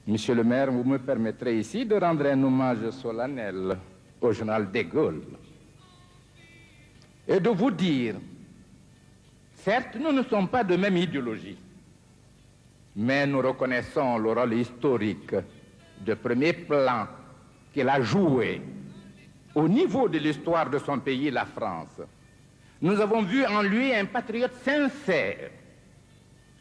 Monsieur le maire, vous me permettrez ici de rendre un hommage solennel au général de Gaulle et de vous dire, certes, nous ne sommes pas de même idéologie, mais nous reconnaissons le rôle historique de premier plan qu'il a joué au niveau de l'histoire de son pays, la France. Nous avons vu en lui un patriote sincère,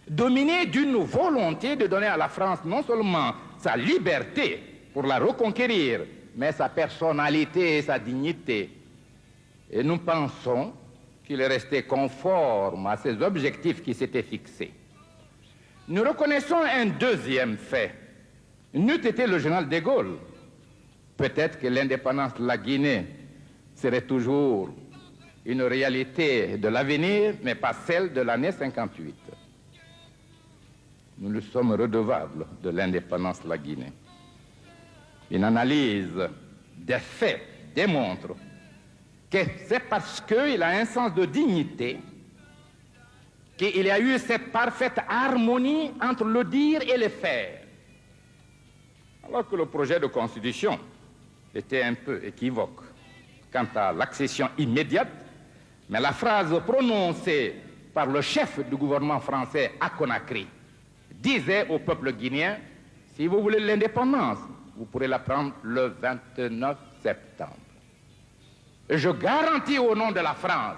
dominé d'une volonté de donner à la France non seulement sa liberté pour la reconquérir, mais sa personnalité et sa dignité. Et nous pensons qu'il est resté conforme à ses objectifs qui s'étaient fixés. Nous reconnaissons un deuxième fait. N'eût été le général de Gaulle, peut-être que l'indépendance de la Guinée serait toujours une réalité de l'avenir, mais pas celle de l'année 58. Nous lui sommes redevables de l'indépendance de la Guinée. Une analyse des faits démontre que c'est parce qu'il a un sens de dignité qu'il y a eu cette parfaite harmonie entre le dire et le faire. Alors que le projet de constitution était un peu équivoque quant à l'accession immédiate, mais la phrase prononcée par le chef du gouvernement français à Conakry disait au peuple guinéen, si vous voulez l'indépendance, vous pourrez la prendre le 29 septembre. Et je garantis au nom de la France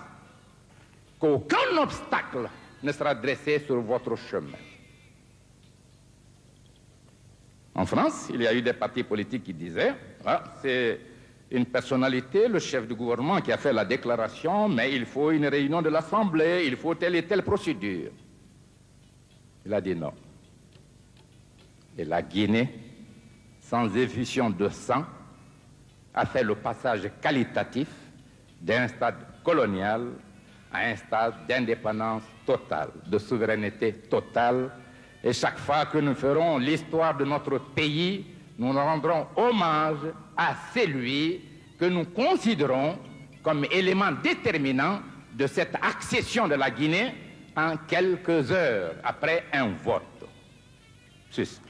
qu'aucun obstacle ne sera dressé sur votre chemin. En France, il y a eu des partis politiques qui disaient, ah, c'est une personnalité, le chef du gouvernement, qui a fait la déclaration, mais il faut une réunion de l'Assemblée, il faut telle et telle procédure. Il a dit non. Et la Guinée, sans effusion de sang, a fait le passage qualitatif d'un stade colonial à un stade d'indépendance totale, de souveraineté totale. Et chaque fois que nous ferons l'histoire de notre pays, nous rendrons hommage à celui que nous considérons comme élément déterminant de cette accession de la Guinée en quelques heures après un vote. C'est ça.